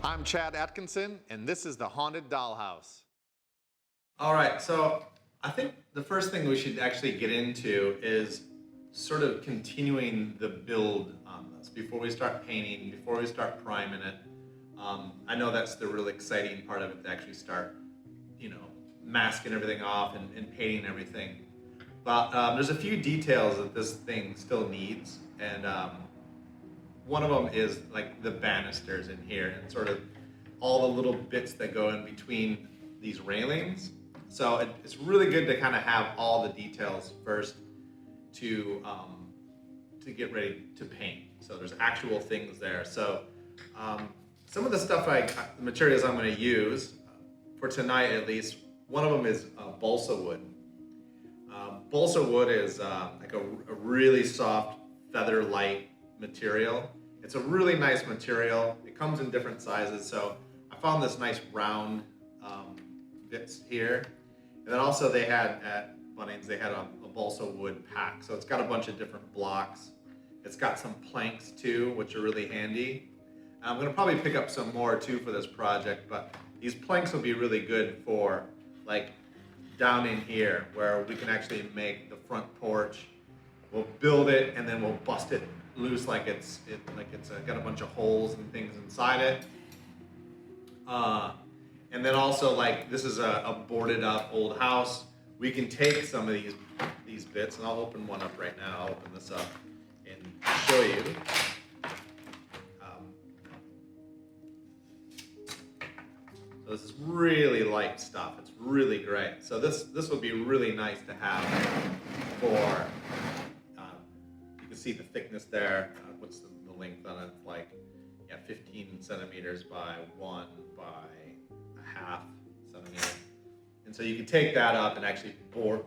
I'm Chad Atkinson, and this is the Haunted Dollhouse. All right, so I think the first thing we should actually get into is sort of continuing the build on this before we start painting, before we start priming it. I know that's the really exciting part of it, to actually start, masking everything off and painting everything. But there's a few details that this thing still needs, and one of them is like the banisters in here and sort of all the little bits that go in between these railings. So it's really good to kind of have all the details first to get ready to paint. So there's actual things there. So some of the stuff, the materials I'm going to use for tonight at least, one of them is balsa wood. Balsa wood is like a really soft feather light material. It's a really nice material. It comes in different sizes. So I found this nice round bits here. And then also they had at Bunnings, they had a balsa wood pack. So it's got a bunch of different blocks. It's got some planks too, which are really handy. I'm gonna probably pick up some more too for this project, but these planks will be really good for like down in here where we can actually make the front porch. We'll build it and then we'll bust it loose like it's got a bunch of holes and things inside it. And then also, like, this is a boarded up old house. We can take some of these bits, and I'll open one up right now. I'll open this up and show you. So this is really light stuff. It's really great. So this would be really nice to have for, you can see the thickness there. What's the length on it? Like, 15 centimeters by 1 by a half centimeter. And so you can take that up and actually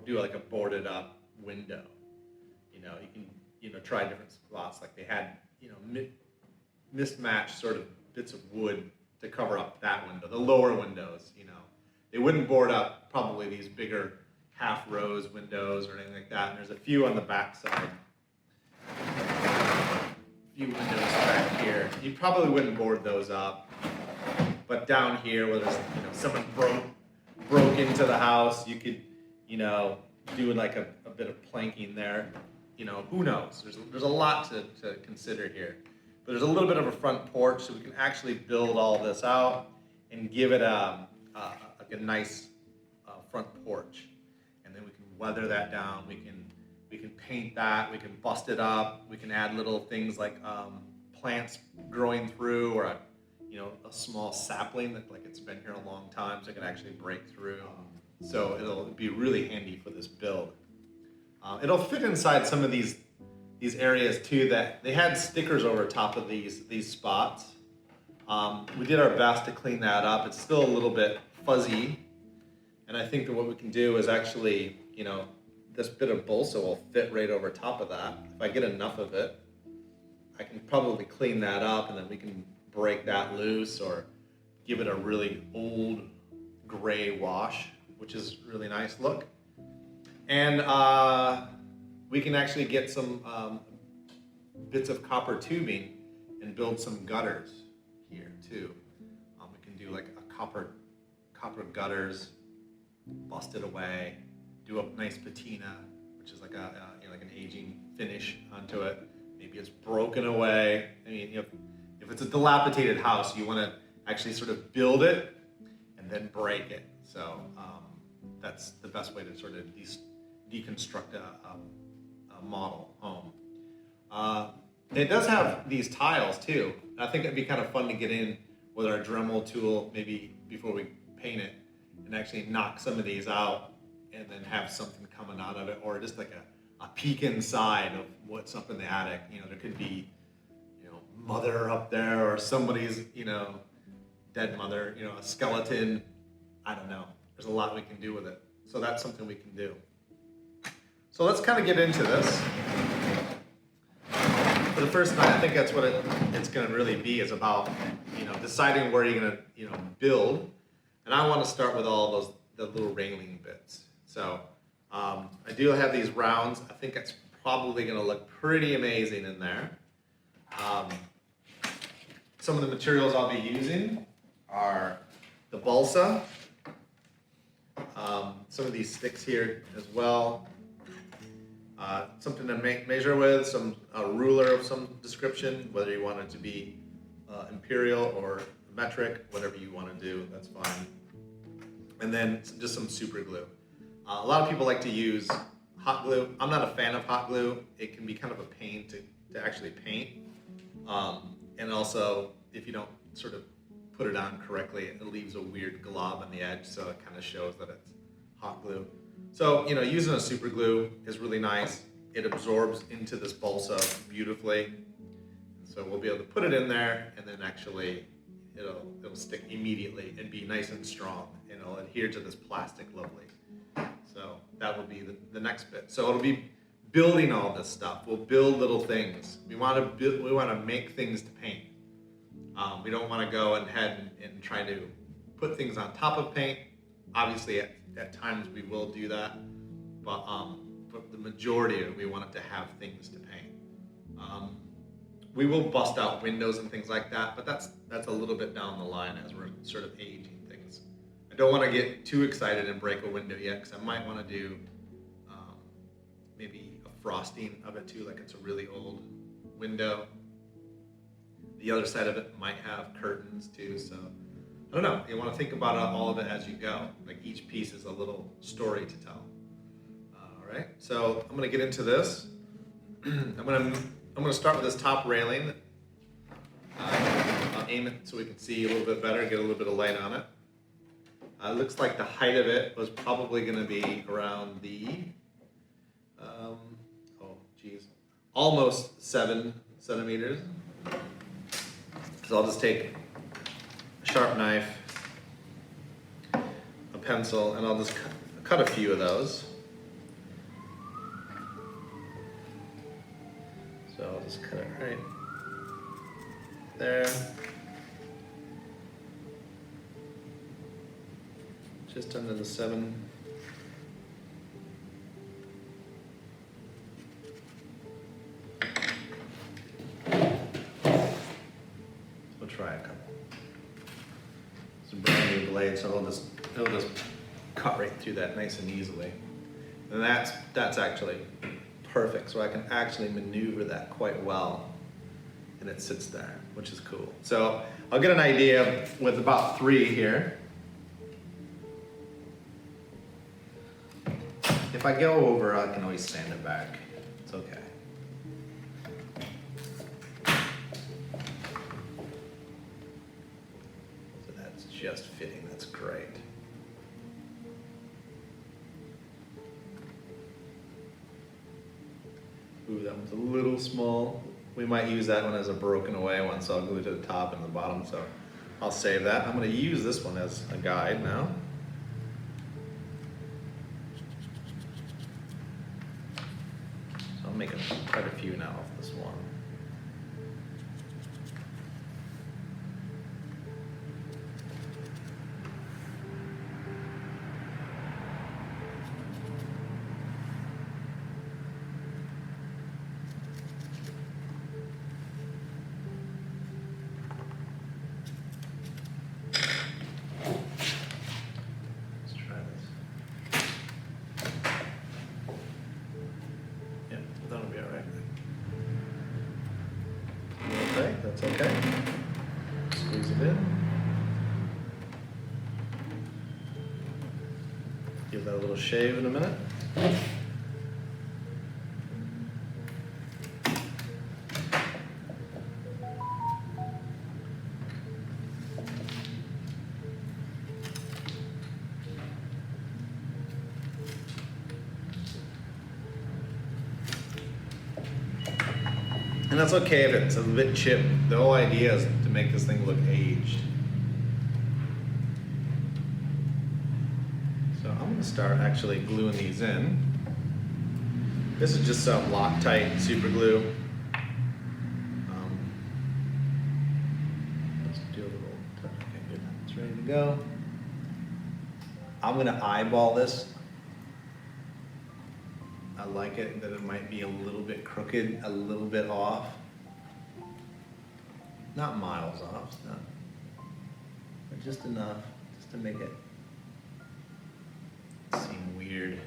do like a boarded up window. You can, try different spots. Like they had, mismatched sort of bits of wood to cover up that window, the lower windows, They wouldn't board up probably these bigger half rose windows or anything like that. And there's a few on the back side. A few windows back here. You probably wouldn't board those up. But down here where there's, someone broke into the house, you could, do like a bit of planking there. Who knows? There's a lot to consider here. But there's a little bit of a front porch, so we can actually build all this out and give it a nice front porch. And then we can weather that down. We can paint that. We can bust it up. We can add little things like plants growing through, or a small sapling that like it's been here a long time, so it can actually break through. So it'll be really handy for this build. It'll fit inside some of these areas too, that they had stickers over top of these spots. We did our best to clean that up. It's still a little bit fuzzy, and I think that what we can do is actually, this bit of balsa will fit right over top of that. If I get enough of it, I can probably clean that up, and then we can break that loose or give it a really old gray wash, which is really nice look. And we can actually get some bits of copper tubing and build some gutters here too. We can do like a copper gutters, bust it away, do a nice patina, which is like like an aging finish onto it. Maybe it's broken away. I mean, if it's a dilapidated house, you want to actually sort of build it and then break it. So that's the best way to sort of deconstruct a model home. It does have these tiles too. I think it'd be kind of fun to get in with our Dremel tool maybe before we paint it and actually knock some of these out and then have something coming out of it, or just like a peek inside of what's up in the attic. There could be, mother up there, or somebody's, dead mother, a skeleton. I don't know. There's a lot we can do with it. So that's something we can do. So let's kind of get into this. For the first night, I think that's what it's going to really be, is about, deciding where you're going to, build. And I want to start with all the little railing bits. So I do have these rounds. I think it's probably going to look pretty amazing in there. some of the materials I'll be using are the balsa, some of these sticks here as well, something to measure with, a ruler of some description, whether you want it to be imperial or metric, whatever you want to do, that's fine. And then just some super glue. A lot of people like to use hot glue. I'm not a fan of hot glue. It can be kind of a pain to actually paint. And also, if you don't sort of put it on correctly, it leaves a weird glob on the edge, so it kind of shows that it's hot glue. So, you know, using a super glue is really nice. It absorbs into this balsa beautifully. So we'll be able to put it in there, and then actually it'll stick immediately and be nice and strong, and it'll adhere to this plastic lovely. So that will be the next bit. So it'll be building all this stuff. We'll build little things. We want to make things to paint. We don't want to go ahead and try to put things on top of paint. Obviously, at times we will do that, but the majority of it, we want it to have things to paint. We will bust out windows and things like that, but that's a little bit down the line as we're sort of aging things. I don't want to get too excited and break a window yet, because I might want to do maybe a frosting of it too, like it's a really old window. The other side of it might have curtains too, so I don't know. You want to think about all of it as you go. Like each piece is a little story to tell. All right, so I'm going to get into this. I'm going to start with this top railing. I'll aim it so we can see a little bit better, get a little bit of light on it. It looks like the height of it was probably going to be around the, almost 7 centimeters. So I'll just take a sharp knife, a pencil, and I'll just cut a few of those. So I'll just cut it right there. Just under the 7. We'll try a couple. It's a brand new blade, so it'll just cut right through that nice and easily. And that's actually perfect, so I can actually maneuver that quite well, and it sits there, which is cool. So I'll get an idea with about 3 here. If I go over, I can always sand it back. It's okay. So that's just fitting, that's great. Ooh, that one's a little small. We might use that one as a broken away one, so I'll glue it to the top and the bottom, so I'll save that. I'm gonna use this one as a guide now. So I'm making quite a few now of this one. That's okay. Squeeze it in. Give that a little shave in a minute. And that's okay if it's a bit chipped. The whole idea is to make this thing look aged. So I'm going to start actually gluing these in. This is just some Loctite super glue. Let's do a little touch. Okay, good. It's ready to go. I'm going to eyeball this. I like it that it might be a little bit crooked, a little bit off. not miles off, not, but just enough, just to make it seem weird,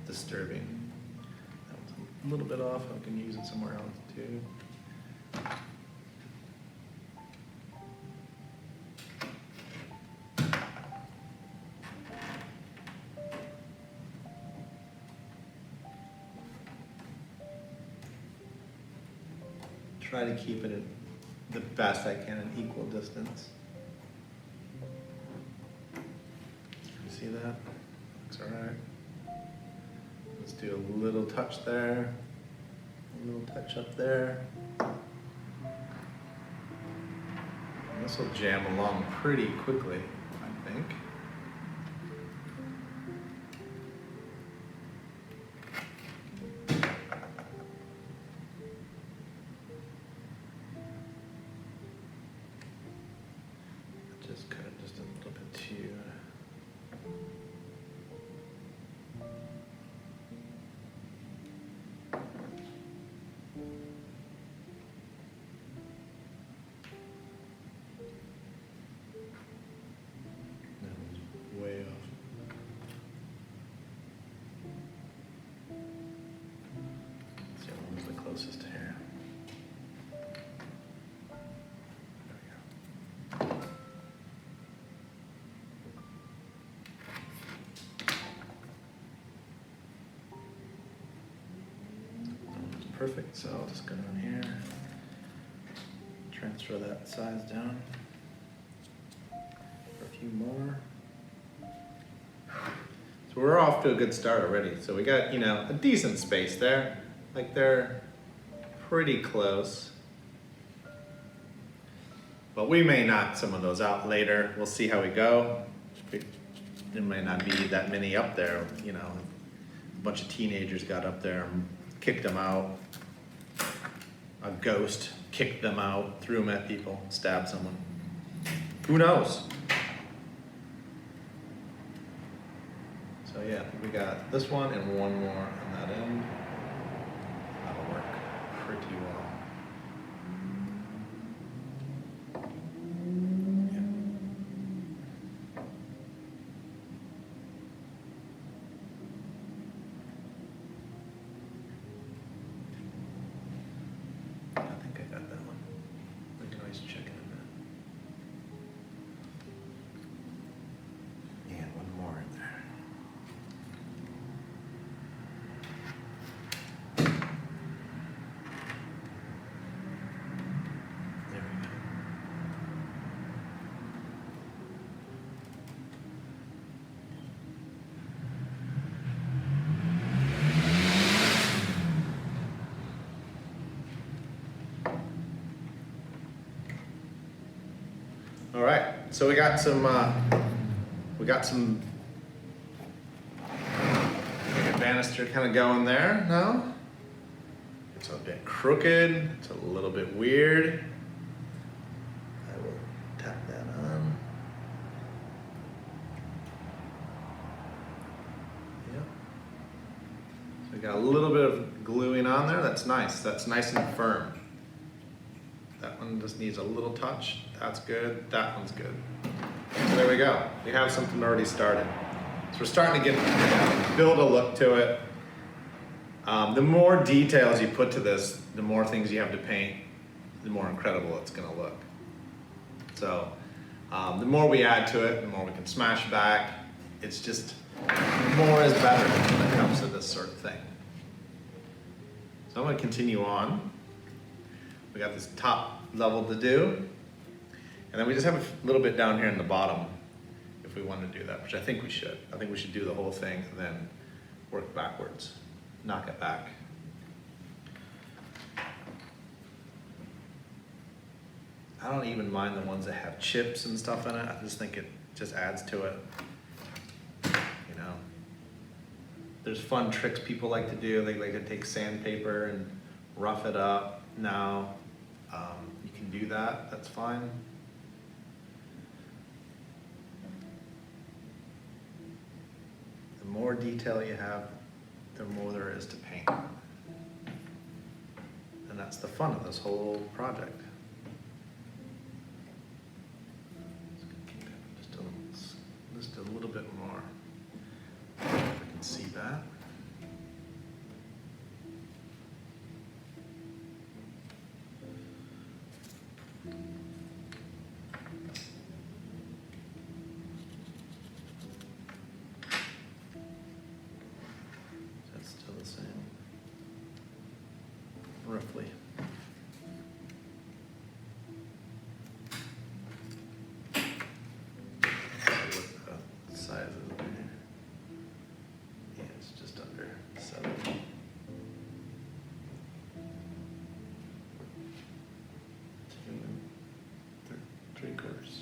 disturbing. That one's a little bit off, I can use it somewhere else too. Try to keep it at the best I can in equal distance. You see that? Looks all right. Let's do a little touch there, a little touch up there. This will jam along pretty quickly, I think. Just cut it just a little bit too. That was way off. Let's see what was the closest here. Perfect, so I'll just go down here, transfer that size down for a few more. So we're off to a good start already. So we got, a decent space there. Like they're pretty close. But we may knock some of those out later. We'll see how we go. There may not be that many up there, a bunch of teenagers got up there and kicked them out. A ghost kicked them out, threw them at people, stabbed someone. Who knows? So yeah, we got this one and one more on that end. That'll work pretty well. All right, so we got some banister kind of going there now. It's a bit crooked, it's a little bit weird. I will tap that on. Yep. So we got a little bit of gluing on there, that's nice and firm. That one just needs a little touch. That's good. That one's good. So there we go. We have something already started. So we're starting to build a look to it. The more details you put to this, the more things you have to paint, the more incredible it's going to look. So the more we add to it, the more we can smash back. It's just more is better when it comes to this sort of thing. So I'm going to continue on. We got this top level to do. And then we just have a little bit down here in the bottom if we want to do that, which I think we should. I think we should do the whole thing and then work backwards, knock it back. I don't even mind the ones that have chips and stuff in it. I just think it just adds to it. There's fun tricks people like to do. They like to take sandpaper and rough it up. Now, you can do that, that's fine. The more detail you have, the more there is to paint. And that's the fun of this whole project. roughly. What the size is over here? Yeah, it's just under 7. 2 3/4. Is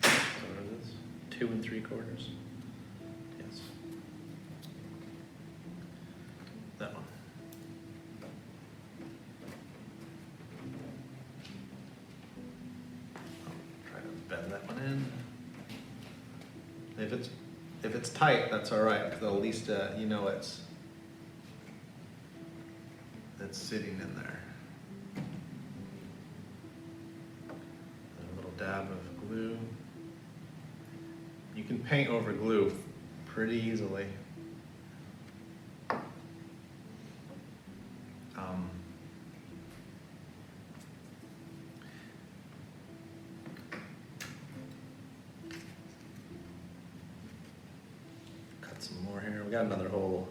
that what it is? 2 3/4. Yes. That one. I'll try to bend that one in. If it's tight, that's all right, because at least you know it's sitting in there. And a little dab of glue. You can paint over glue pretty easily. Cut some more here. We got another whole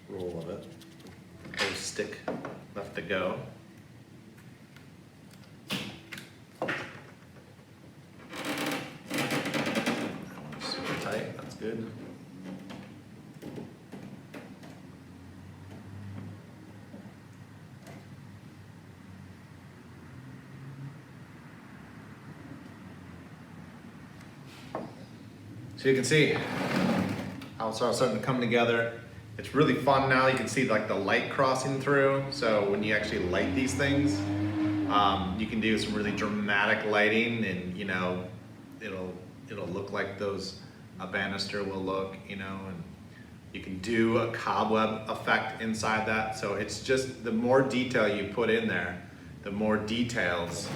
roll of it. Whole stick left to go. Super tight, that's good. So you can see how it's all starting to come together. It's really fun now. You can see like the light crossing through. So when you actually light these things, you can do some really dramatic lighting, and you know, it'll look like a banister will look, you know, and you can do a cobweb effect inside that. So it's just the more detail you put in there, the more details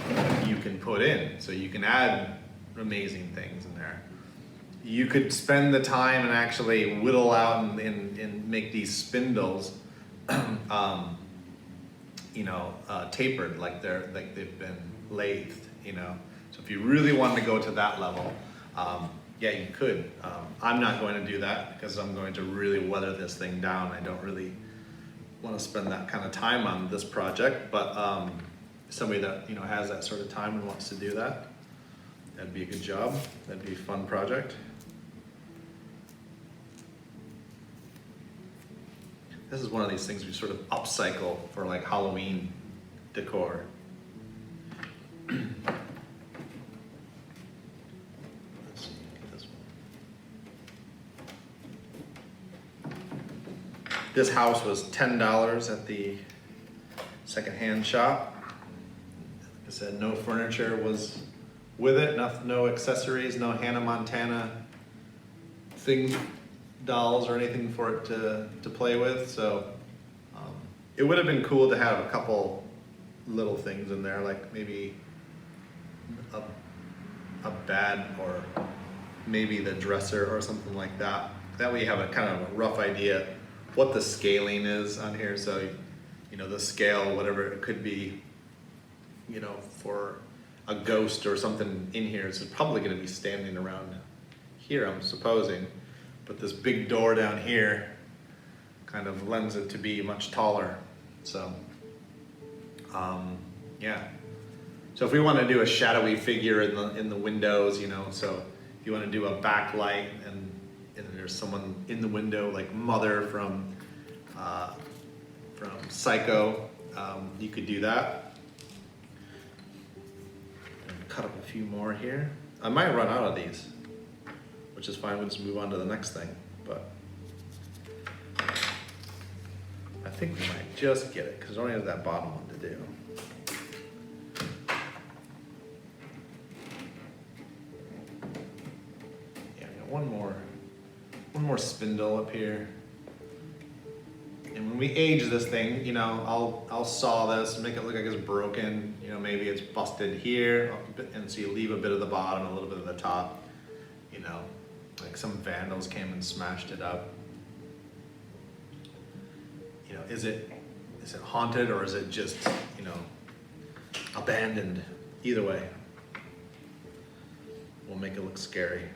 you can put in. So you can add amazing things in there. You could spend the time and actually whittle out and make these spindles, tapered like they've been lathed, you know. So if you really wanted to go to that level, yeah, you could. I'm not going to do that because I'm going to really weather this thing down. I don't really want to spend that kind of time on this project, but somebody that has that sort of time and wants to do that, that'd be a good job. That'd be a fun project. This is one of these things we sort of upcycle for like Halloween decor. Let's see, get this one. This house was $10 at the secondhand shop. Like I said, no furniture was with it, no accessories, no Hannah Montana dolls or anything for it to play with. So it would have been cool to have a couple little things in there, like maybe a bed or maybe the dresser or something like that. That way you have a kind of a rough idea what the scaling is on here. So the scale, whatever it could be, for a ghost or something in here, it's probably going to be standing around here, I'm supposing. But this big door down here kind of lends it to be much taller. So, yeah. So if we want to do a shadowy figure in the windows, so if you want to do a backlight and there's someone in the window, like Mother from Psycho, you could do that. And cut up a few more here. I might run out of these, which is fine. We'll just move on to the next thing. But I think we might just get it because it only has that bottom one to do. Yeah, we got one more spindle up here. And when we age this thing, I'll saw this and make it look like it's broken. Maybe it's busted here, and so you leave a bit of the bottom, a little bit of the top. Like some vandals came and smashed it up. Is it haunted or is it just, abandoned? Either way, we'll make it look scary.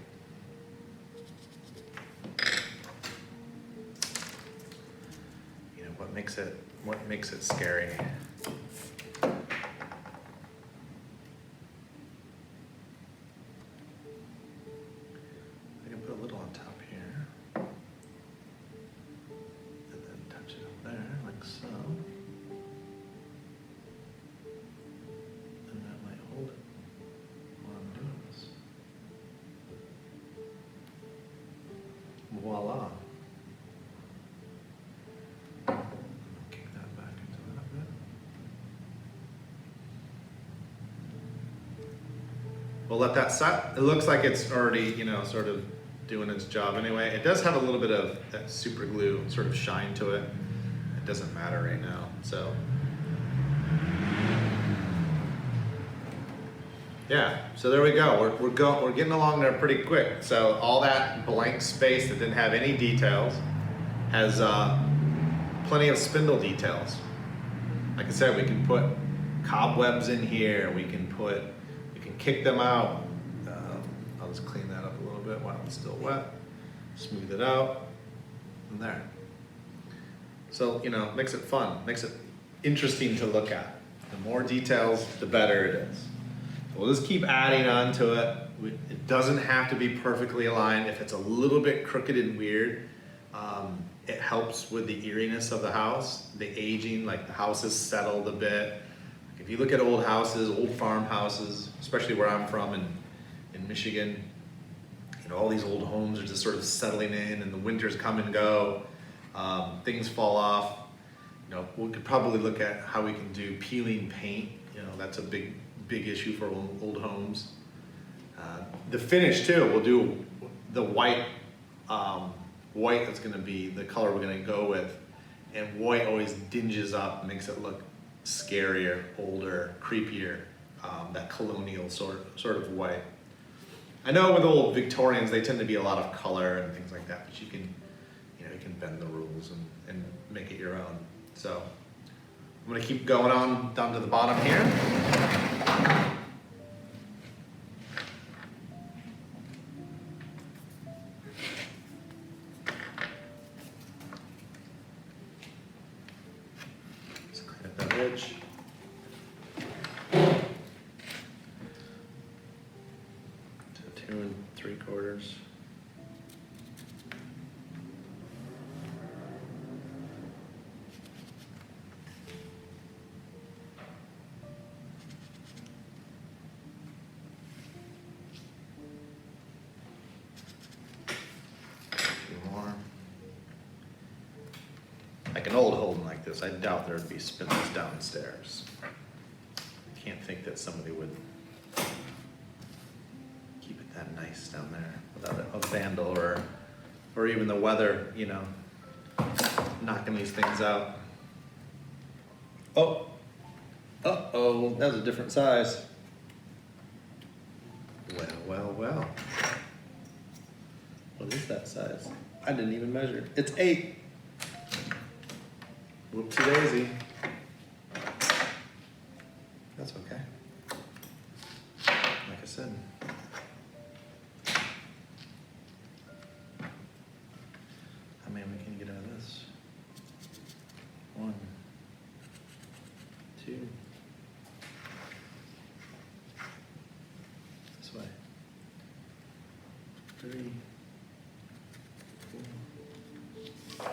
what makes it scary. I can put a little on top here, and then touch it up there like so, and that might hold it while I'm doing this. Voila. Kick that back into that bit. We'll let that set. It looks like it's already, sort of doing its job anyway. It does have a little bit of that super glue sort of shine to it. It doesn't matter right now, so. Yeah, so there we go. We're getting along there pretty quick. So all that blank space that didn't have any details has plenty of spindle details. Like I said, we can put cobwebs in here. We can kick them out. I'll just clean that up a little bit while it's still wet. Smooth it out, and there. So makes it fun, makes it interesting to look at. The more details, the better it is. We'll just keep adding on to it. It doesn't have to be perfectly aligned. If it's a little bit crooked and weird, it helps with the eeriness of the house, the aging, like the house is settled a bit. If you look at old houses, old farmhouses, especially where I'm from in Michigan, all these old homes are just sort of settling in, and the winters come and go, things fall off. We could probably look at how we can do peeling paint. That's a big issue for old homes. The finish too, we'll do the white. White that's going to be the color we're going to go with, and white always dinges up, makes it look scarier, older, creepier. That colonial sort of white. I know with old Victorians they tend to be a lot of color and things like that, but you can bend the rules and make it your own. So I'm going to keep going on down to the bottom here. Just clean up that edge. To 2 3/4. Like an old home like this, I doubt there would be spindles downstairs. I can't think that somebody would keep it that nice down there without a vandal or even the weather, knocking these things out. Oh, uh-oh, that was a different size. Well. What is that size? I didn't even measure. It's 8. Whoopsie daisy. That's okay. Like I said. How many we can get out of this? 1, 2. This way. 3, 4.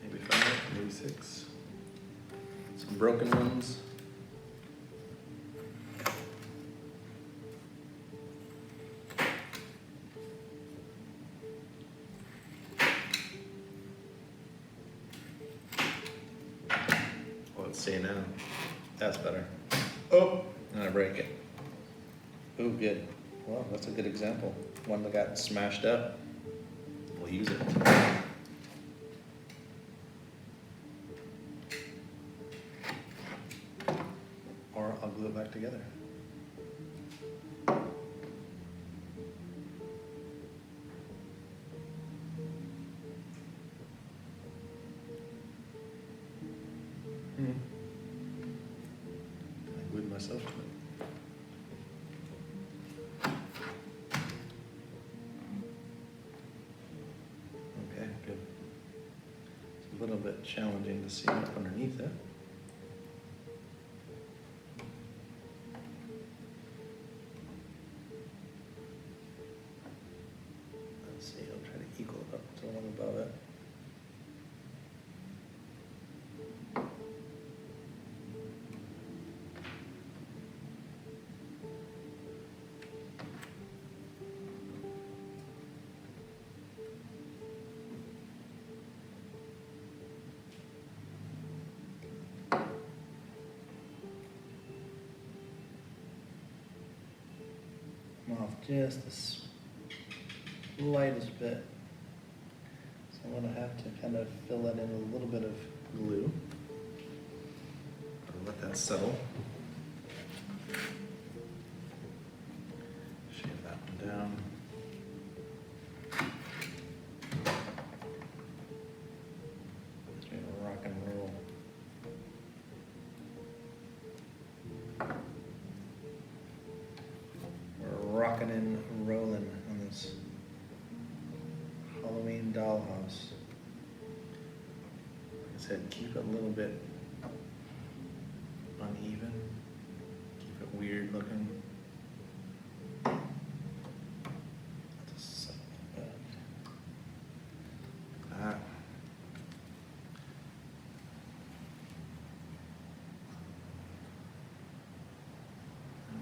Maybe 5, maybe 6. Some broken ones. Let's see now. That's better. Oh, and I break it. Oh, good. Well, that's a good example. One that got smashed up. We'll use it. Or I'll glue it back together. I glued myself to it. a little bit challenging to see up underneath it. Let's see, I'll try to equal it up to the one above it. Off just the slightest bit. So I'm going to have to kind of fill that in with a little bit of glue. Or let that settle. Shave that one down. Let's do a rock and roll. Rocking and rolling on this Halloween dollhouse. Like I said, keep it a little bit uneven. Keep it weird looking. Just settle a little bit. Like that.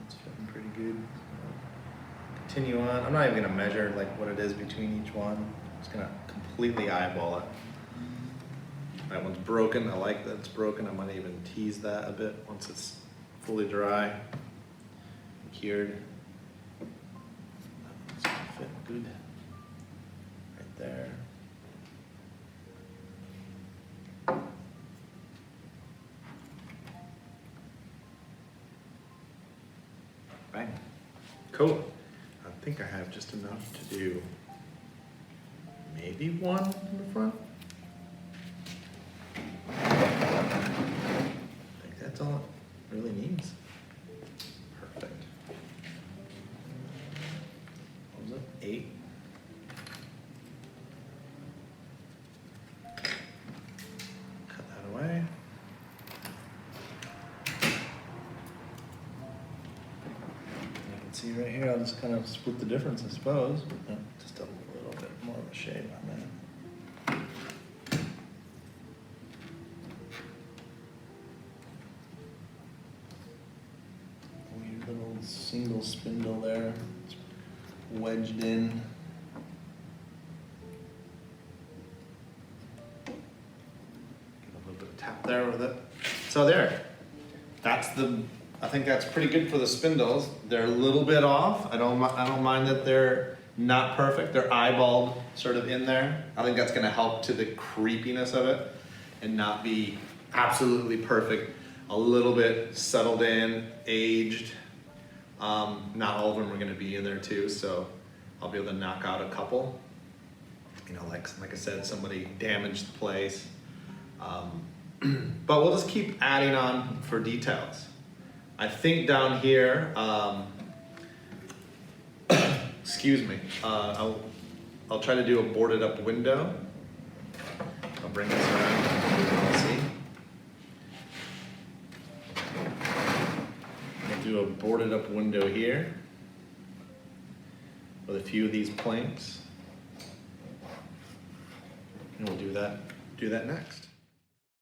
It's fitting pretty good. Continue on. I'm not even gonna measure like what it is between each one. I'm just gonna completely eyeball it. That one's broken. I like that it's broken. I'm gonna even tease that a bit once it's fully dry, cured. That one's gonna fit good right there. Bang. Cool. I think I have just enough to do maybe one in the front. I think that's all it really needs. Perfect. What was it? 8. Cut that away. See right here, I'll just kind of split the difference, I suppose. Just a little bit more of a shade on that. Weird little single spindle there, it's wedged in. Give a little bit of tap there with it. So there, I think that's pretty good for the spindles. They're a little bit off. I don't mind that they're not perfect. They're eyeballed sort of in there. I think that's gonna help to the creepiness of it and not be absolutely perfect. A little bit settled in, aged. Not all of them are gonna be in there too, so I'll be able to knock out a couple. You know, like I said, somebody damaged the place. But we'll just keep adding on for details. I think down here, excuse me, I'll try to do a boarded up window. I'll bring this around, see. I'll do a boarded up window here with a few of these planks. And we'll do that next.